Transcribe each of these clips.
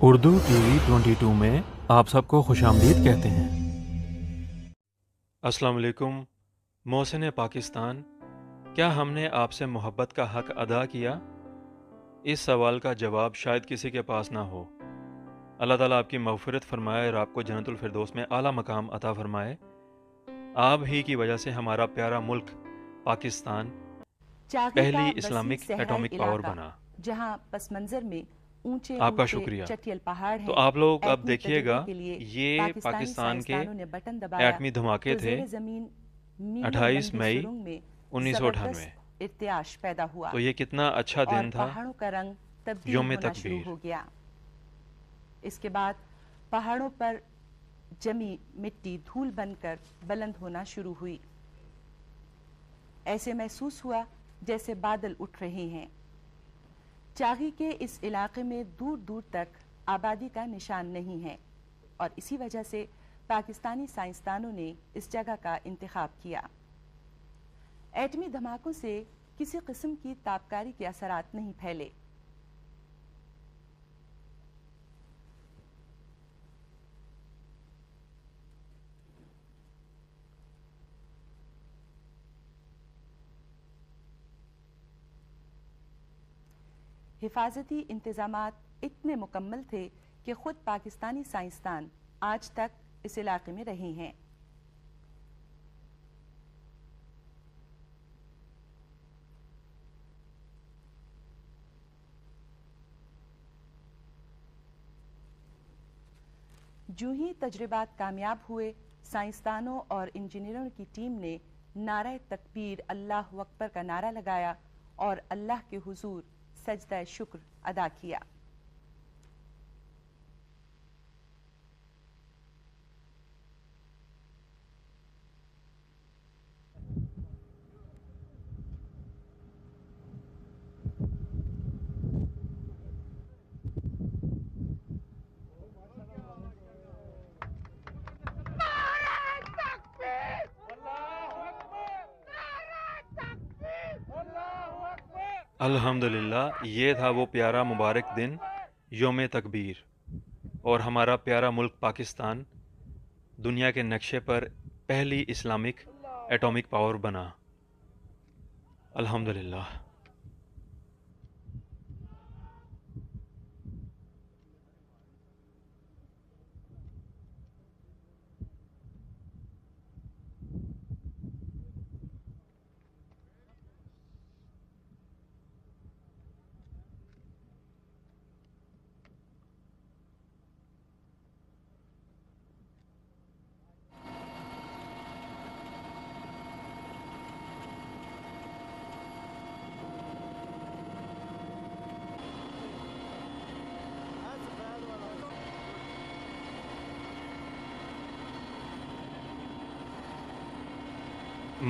Urdu T V 22 میں آپ سب کو خوش آمدید کہتے ہیں۔ السلام علیکم محسن پاکستان، کیا ہم نے آپ سے محبت کا حق ادا کیا؟ اس سوال کا جواب شاید کسی کے پاس نہ ہو۔ اللہ تعالیٰ آپ کی مغفرت فرمائے اور آپ کو جنت الفردوس میں اعلیٰ مقام عطا فرمائے۔ آپ ہی کی وجہ سے ہمارا پیارا ملک پاکستان پہلی اسلامک ایٹامک پاور بنا۔ جہاں پس منظر میں اونچے آپ کا اونچے شکریہ۔ چٹیل پہاڑ ہیں۔ تو آپ لوگ اب ایٹمی دیکھیے گا، تجربے کے لیے یہ پاکستان کے سائنسدانوں نے بٹن دبایا ایٹمی دھماکے تو تھے زیر زمین میلوں 28 لمبی مئی سرنگ میں 1998۔ زبردست ارتعاش پیدا ہوا تو یہ کتنا اچھا اور دن تھا، پہاڑوں کا رنگ تبدیل یوم ہونا تکبیر۔ شروع ہو گیا۔ اس کے بعد پہاڑوں پر جمی مٹی دھول بن کر بلند ہونا شروع ہوئی۔ ایسے محسوس ہوا جیسے بادل اٹھ رہے ہیں۔ چاغی کے اس علاقے میں دور دور تک آبادی کا نشان نہیں ہے، اور اسی وجہ سے پاکستانی سائنسدانوں نے اس جگہ کا انتخاب کیا۔ ایٹمی دھماکوں سے کسی قسم کی تابکاری کے اثرات نہیں پھیلے۔ حفاظتی انتظامات اتنے مکمل تھے کہ خود پاکستانی سائنسدان آج تک اس علاقے میں رہے ہیں۔ جو ہی تجربات کامیاب ہوئے، سائنسدانوں اور انجینئروں کی ٹیم نے نعرہ تکبیر اللہ اکبر کا نعرہ لگایا اور اللہ کے حضور سجدہ شکر ادا کیا۔ الحمدللہ، یہ تھا وہ پیارا مبارک دن، یوم تکبیر، اور ہمارا پیارا ملک پاکستان دنیا کے نقشے پر پہلی اسلامک ایٹامک پاور بنا۔ الحمدللہ۔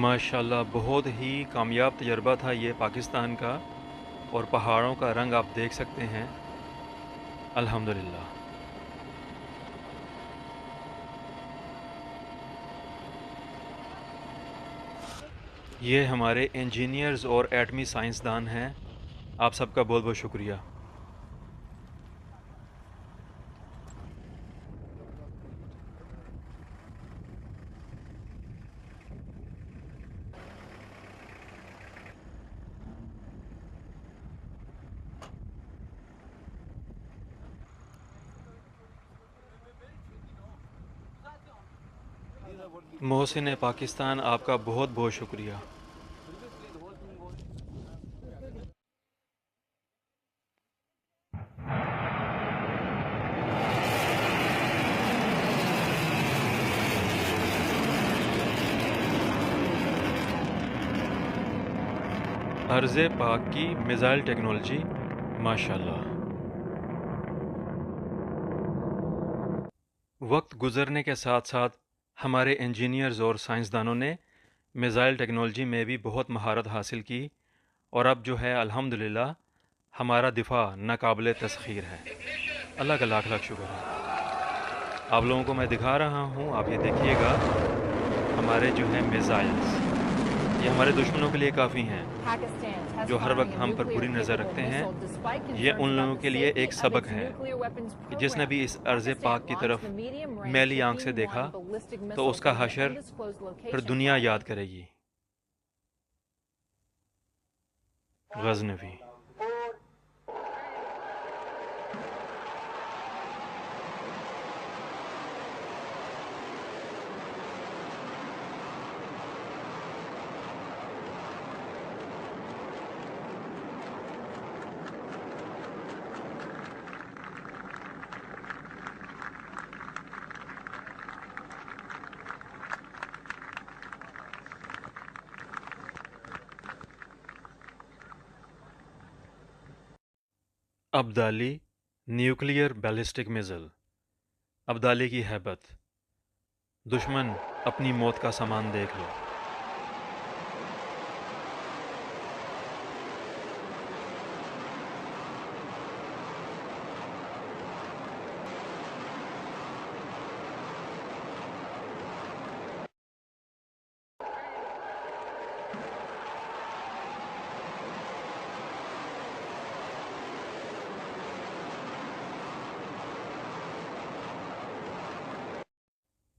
ماشاءاللہ، بہت ہی کامیاب تجربہ تھا یہ پاکستان کا، اور پہاڑوں کا رنگ آپ دیکھ سکتے ہیں۔ الحمدللہ۔ یہ ہمارے انجینئرز اور ایٹمی سائنسدان ہیں، آپ سب کا بہت بہت شکریہ۔ محسن پاکستان، آپ کا بہت بہت شکریہ۔ ارض پاک کی میزائل ٹیکنالوجی، ماشاءاللہ۔ وقت گزرنے کے ساتھ ساتھ ہمارے انجینئرز اور سائنسدانوں نے میزائل ٹیکنالوجی میں بھی بہت مہارت حاصل کی، اور اب جو ہے الحمدللہ ہمارا دفاع ناقابل تسخیر ہے۔ اللہ کا لاکھ لاکھ شکر ہے۔ آپ لوگوں کو میں دکھا رہا ہوں، آپ یہ دیکھیے گا، ہمارے جو ہیں میزائلز، یہ ہمارے دشمنوں کے لیے کافی ہیں۔ جو ہر وقت ہم پر بری نظر رکھتے ہیں، یہ ان لوگوں کے لیے ایک سبق ہے کہ جس نے بھی اس ارض پاک کی طرف میلی آنکھ سے دیکھا تو اس کا حشر پھر دنیا یاد کرے گی۔ Ghaznavi. Abdali nuclear ballistic missile. Abdali کی ہیبت۔ دشمن اپنی موت کا سامان دیکھ لو۔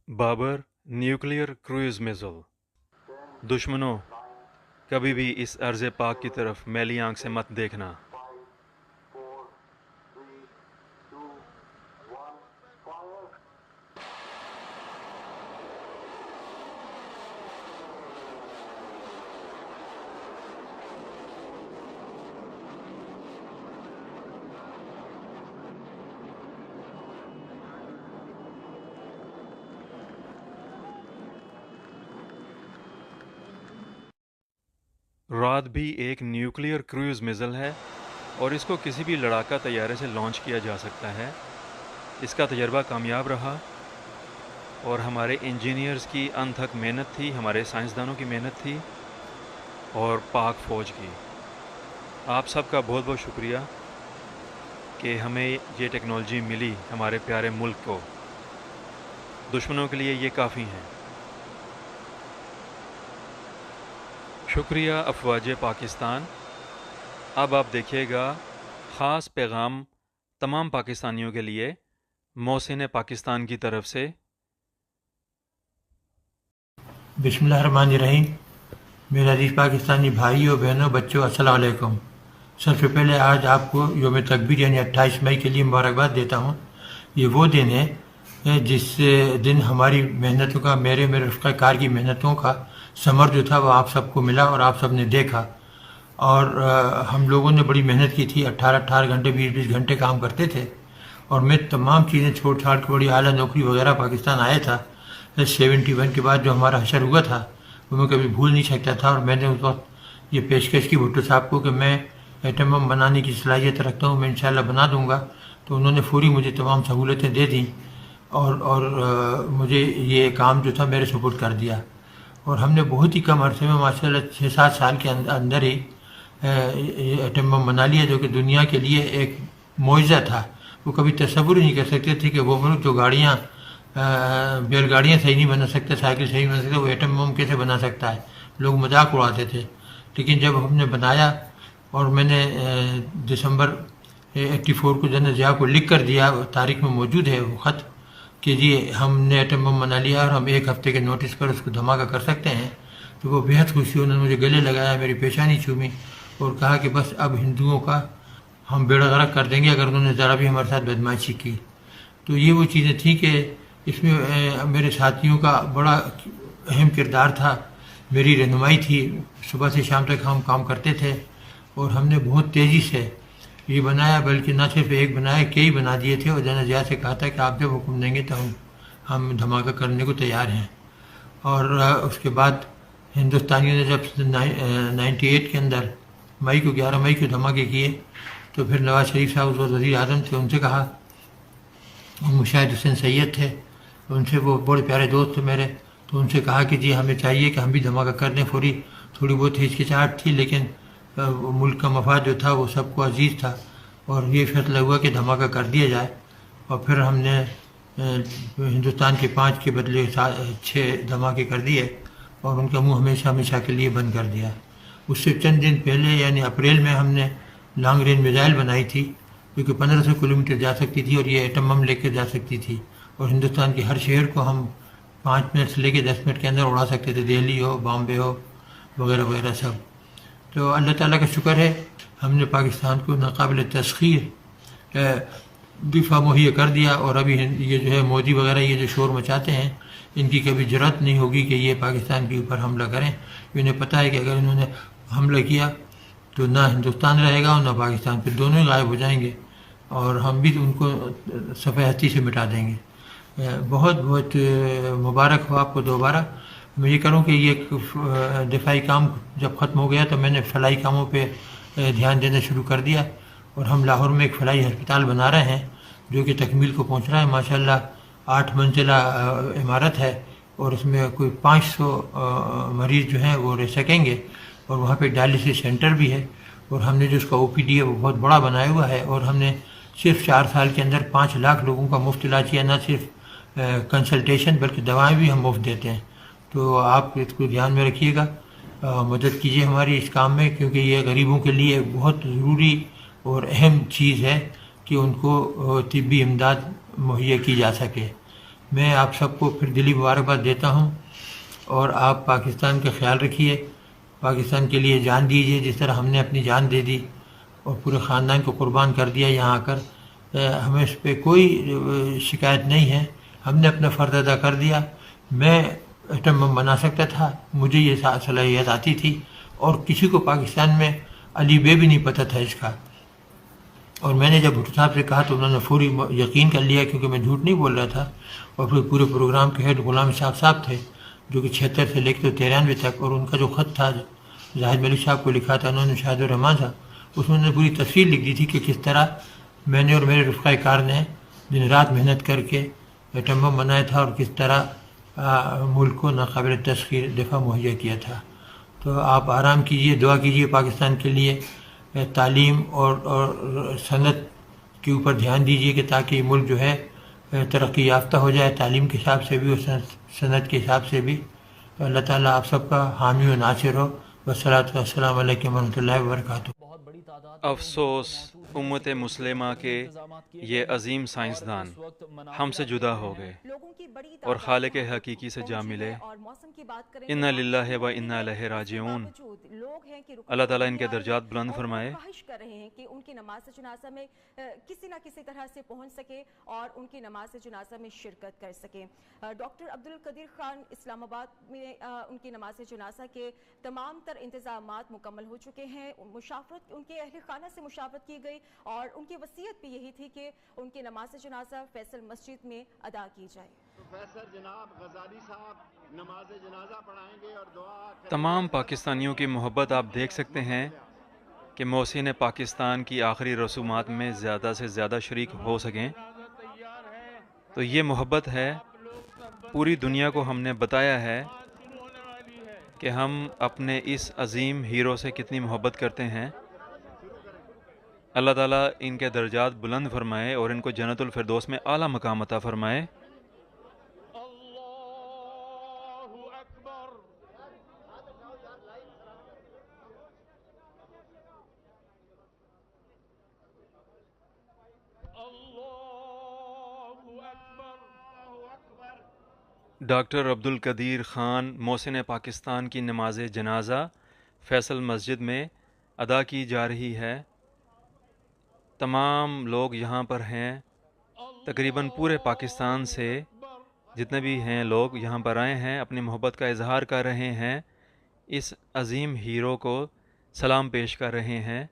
Babur nuclear cruise missile. دشمنوں کبھی بھی اس ارض پاک کی طرف میلی آنکھ سے مت دیکھنا۔ رات بھی ایک نیوکلیئر کروز میزل ہے اور اس کو کسی بھی لڑاکا طیارے سے لانچ کیا جا سکتا ہے۔ اس کا تجربہ کامیاب رہا اور ہمارے انجینئرز کی انتھک محنت تھی، ہمارے سائنسدانوں کی محنت تھی اور پاک فوج کی۔ آپ سب کا بہت بہت شکریہ کہ ہمیں یہ ٹیکنالوجی ملی ہمارے پیارے ملک کو۔ دشمنوں کے لیے یہ کافی ہیں۔ شکریہ افواج پاکستان۔ اب آپ دیکھیے گا خاص پیغام تمام پاکستانیوں کے لیے محسن پاکستان کی طرف سے۔ بسم اللہ الرحمن الرحیم۔ میرے عزیز پاکستانی بھائیوں بہنوں بچوں السلام علیکم۔ سب سے پہلے آج آپ کو یوم تکبیر یعنی 28 مئی کے لیے مبارکباد دیتا ہوں۔ یہ وہ دن ہے جس دن ہماری محنتوں کا میرے رفقہ کار کی محنتوں کا ثمر جو تھا وہ آپ سب کو ملا اور آپ سب نے دیکھا۔ اور ہم لوگوں نے بڑی محنت کی تھی، 18 گھنٹے 20 گھنٹے کام کرتے تھے اور میں تمام چیزیں چھوڑ چھاڑ کے بڑی اعلیٰ نوکری وغیرہ پاکستان آیا تھا۔ 71 کے بعد جو ہمارا حشر ہوا تھا وہ میں کبھی بھول نہیں سکتا تھا، اور میں نے اس وقت یہ پیشکش کی بھٹو صاحب کو کہ میں ایٹم بم بنانے کی صلاحیت رکھتا ہوں، میں انشاءاللہ بنا دوں گا۔ تو انہوں نے فوری مجھے تمام سہولتیں دے دیں اور مجھے یہ کام جو تھا میرے سپورٹ کر دیا، اور ہم نے بہت ہی کم عرصے میں ماشاءاللہ 6-7 سال کے اندر ہی ایٹم بم بنا لیا، جو کہ دنیا کے لیے ایک معجزہ تھا۔ وہ کبھی تصور ہی نہیں کر سکتے تھے کہ وہ ملک جو گاڑیاں بیل گاڑیاں صحیح نہیں بنا سکتا، سائیکل صحیح نہیں بنا سکتا، وہ ایٹم بم کیسے بنا سکتا ہے، لوگ مذاق اڑاتے تھے۔ لیکن جب ہم نے بنایا اور میں نے دسمبر 84 کو جنرل ضیاء کو لکھ کر دیا، تاریخ میں موجود ہے وہ خط کہ جی ہم نے ایٹم بم بنا لیا اور ہم 1 ہفتے کے نوٹس پر اس کو دھماکہ کر سکتے ہیں، تو وہ بہت خوشی، انہوں نے مجھے گلے لگایا، میری پیشانی چومی اور کہا کہ بس اب ہندوؤں کا ہم بیڑا غرق کر دیں گے اگر انہوں نے ذرا بھی ہمارے ساتھ بدمعاشی کی۔ تو یہ وہ چیزیں تھیں کہ اس میں میرے ساتھیوں کا بڑا اہم کردار تھا، میری رہنمائی تھی، صبح سے شام تک ہم کام کرتے تھے اور ہم نے بہت تیزی سے یہ بنایا، بلکہ نہ صرف ایک بنایا کئی بنا دیے تھے، اور جنرل ضیاء سے کہا تھا کہ آپ جب حکم دیں گے تو ہم دھماکہ کرنے کو تیار ہیں۔ اور اس کے بعد ہندوستانیوں نے جب 98 کے اندر 11 مئی کو دھماکے کیے تو پھر نواز شریف صاحب اس وزیر اعظم تھے، ان سے کہا، مشاہد حسین سید تھے ان سے، وہ بڑے پیارے دوست تھے میرے، تو ان سے کہا کہ جی ہمیں چاہیے کہ ہم بھی دھماکہ کر دیں فوری۔ تھوڑی بہت ہچکچاہٹ تھی لیکن ملک کا مفاد جو تھا وہ سب کو عزیز تھا، اور یہ فیصلہ ہوا کہ دھماکہ کر دیا جائے۔ اور پھر ہم نے ہندوستان کے 5 کے بدلے 6 دھماکے کر دیے اور ان کا منہ ہمیشہ کے لیے بند کر دیا۔ اس سے چند دن پہلے یعنی اپریل میں ہم نے لانگ رینج میزائل بنائی تھی جو کہ 1500 کلومیٹر جا سکتی تھی اور یہ ایٹم بم لے کے جا سکتی تھی، اور ہندوستان کے ہر شہر کو ہم 5 منٹ سے لے کے 10 منٹ کے اندر اڑا سکتے تھے، دہلی ہو، بامبے ہو، وغیرہ وغیرہ سب۔ تو اللہ تعالیٰ کا شکر ہے ہم نے پاکستان کو ناقابل تسخیر دفاع مہیا کر دیا، اور ابھی یہ جو ہے مودی وغیرہ یہ جو شور مچاتے ہیں ان کی کبھی جرأت نہیں ہوگی کہ یہ پاکستان کے اوپر حملہ کریں۔ انہیں پتہ ہے کہ اگر انہوں نے حملہ کیا تو نہ ہندوستان رہے گا اور نہ پاکستان، پھر دونوں ہی غائب ہو جائیں گے اور ہم بھی ان کو صفحہ ہستی سے مٹا دیں گے۔ بہت بہت مبارک ہو آپ کو دوبارہ۔ میں یہ کروں کہ یہ دفاعی کام جب ختم ہو گیا تو میں نے فلاحی کاموں پہ دھیان دینا شروع کر دیا، اور ہم لاہور میں ایک فلاحی ہسپتال بنا رہے ہیں جو کہ تکمیل کو پہنچ رہا ہے ماشاءاللہ۔ 8 منزلہ عمارت ہے اور اس میں کوئی 500 مریض جو ہیں وہ رہ سکیں گے، اور وہاں پہ ڈائلسس سینٹر بھی ہے، اور ہم نے جو اس کا او پی ڈی ہے وہ بہت بڑا بنایا ہوا ہے، اور ہم نے صرف 4 سال کے اندر 5 لاکھ لوگوں کا مفت علاج کیا، نہ صرف کنسلٹیشن بلکہ دوائیں بھی ہم مفت دیتے ہیں۔ تو آپ اس کو دھیان میں رکھیے گا، مدد کیجیے ہماری اس کام میں، کیونکہ یہ غریبوں کے لیے بہت ضروری اور اہم چیز ہے کہ ان کو طبی امداد مہیا کی جا سکے۔ میں آپ سب کو پھر دلی مبارکباد دیتا ہوں، اور آپ پاکستان کا خیال رکھیے، پاکستان کے لیے جان دیجیے جس طرح ہم نے اپنی جان دے دی اور پورے خاندان کو قربان کر دیا یہاں آ کر۔ ہمیں اس پہ کوئی شکایت نہیں ہے، ہم نے اپنا فرض ادا کر دیا۔ میں ایٹم بم بنا سکتا تھا، مجھے یہ صلاحیت آتی تھی، اور کسی کو پاکستان میں علی بے بھی نہیں پتہ تھا اس کا۔ اور میں نے جب بھٹو صاحب سے کہا تو انہوں نے فوری یقین کر لیا، کیونکہ میں جھوٹ نہیں بول رہا تھا۔ اور پھر پورے پروگرام کے ہیڈ غلام اسحاق صاحب تھے جو کہ 76 سے لے کے 93 تک، اور ان کا جو خط تھا زاہد ملک صاحب کو لکھا تھا انہوں نے، شاہد الرحمان صاحب، اس میں نے پوری تفصیل لکھ دی تھی کہ کس طرح میں نے اور میرے رفقۂ کار نے دن رات محنت کر کے ایٹم بم بنایا تھا، اور کس طرح ملک کو ناقابل تسخیر دفاع مہیا کیا تھا۔ تو آپ آرام کیجئے، دعا کیجئے پاکستان کے لیے، تعلیم اور صنعت کے اوپر دھیان دیجئے کہ تاکہ یہ ملک جو ہے ترقی یافتہ ہو جائے، تعلیم کے حساب سے بھی اور صنعت کے حساب سے بھی۔ تو اللہ تعالیٰ آپ سب کا حامی و ناصر ہو۔ والصلاۃ والسلام علیکم ورحمۃ اللہ وبرکاتہ۔ افسوس امت مسلمہ کے یہ عظیم سائنسدان ہم سے جدا ہو گئے اور خالق حقیقی سے جا ملے۔ انا للہ و انا الیہ راجعون۔ اللہ تعالیٰ ان کے درجات بلند فرمائے۔ خواہش کر رہے ہیں کہ ان کی نماز جنازہ میں کسی نہ کسی طرح سے پہنچ سکے اور ان کی نماز جنازہ میں شرکت کر سکے۔ ڈاکٹر عبدالقدیر خان اسلام آباد میں ان کی نماز جنازہ کے تمام تر انتظامات مکمل ہو چکے ہیں۔ مشاورت ان کے اہل خانہ سے مشاورت کی گئی، اور ان کی وصیت بھی یہی تھی کہ ان کی نماز جنازہ فیصل مسجد میں ادا کی جائے۔ پروفیسر جناب غزالی صاحب نماز جنازہ پڑھائیں گے اور دعا تمام پاکستانیوں کی محبت آپ دیکھ سکتے ہیں کہ محسن پاکستان کی آخری رسومات میں زیادہ سے زیادہ شریک ہو سکیں۔ تو یہ محبت ہے، پوری دنیا کو ہم نے بتایا ہے کہ ہم اپنے اس عظیم ہیرو سے کتنی محبت کرتے ہیں۔ اللہ تعالیٰ ان کے درجات بلند فرمائے اور ان کو جنت الفردوس میں اعلیٰ مقام عطا فرمائے۔ ڈاکٹر عبدالقدیر خان محسن پاکستان کی نماز جنازہ فیصل مسجد میں ادا کی جا رہی ہے۔ تمام لوگ یہاں پر ہیں، تقریباً پورے پاکستان سے جتنے بھی ہیں لوگ یہاں پر آئے ہیں، اپنی محبت کا اظہار کر رہے ہیں، اس عظیم ہیرو کو سلام پیش کر رہے ہیں۔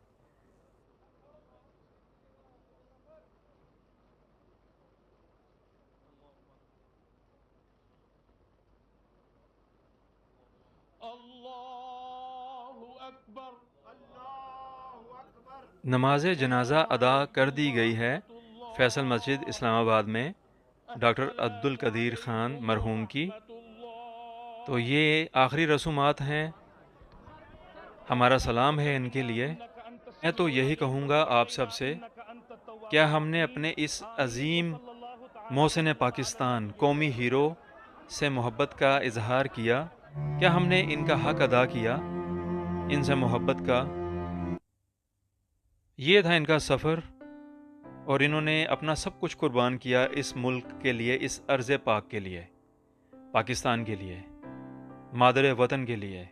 نماز جنازہ ادا کر دی گئی ہے فیصل مسجد اسلام آباد میں ڈاکٹر عبدالقدیر خان مرحوم کی۔ تو یہ آخری رسومات ہیں، ہمارا سلام ہے ان کے لیے۔ میں تو یہی کہوں گا آپ سب سے، کیا ہم نے اپنے اس عظیم محسن پاکستان قومی ہیرو سے محبت کا اظہار کیا؟ کیا ہم نے ان کا حق ادا کیا؟ ان سے محبت کا۔ یہ تھا ان کا سفر، اور انہوں نے اپنا سب کچھ قربان کیا اس ملک کے لیے، اس ارض پاک کے لیے، پاکستان کے لیے، مادر وطن کے لیے۔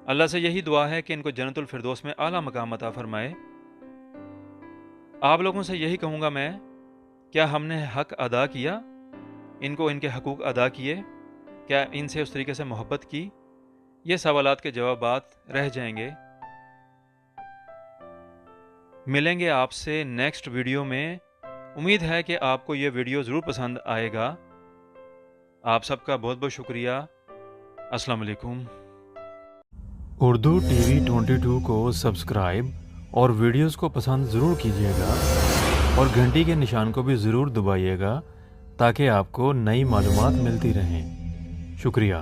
اللہ سے یہی دعا ہے کہ ان کو جنت الفردوس میں اعلیٰ مقام عطا فرمائے۔ آپ لوگوں سے یہی کہوں گا میں، کیا ہم نے حق ادا کیا؟ ان کو ان کے حقوق ادا کیے؟ کیا ان سے اس طریقے سے محبت کی؟ یہ سوالات کے جوابات رہ جائیں گے۔ ملیں گے آپ سے نیکسٹ ویڈیو میں۔ امید ہے کہ آپ کو یہ ویڈیو ضرور پسند آئے گا۔ آپ سب کا بہت بہت شکریہ۔ السلام علیکم۔ اردو ٹی وی 22 کو سبسکرائب اور ویڈیوز کو پسند ضرور کیجیے گا، اور گھنٹی کے نشان کو بھی ضرور دبائیے گا تاکہ آپ کو نئی معلومات ملتی رہیں۔ شکریہ۔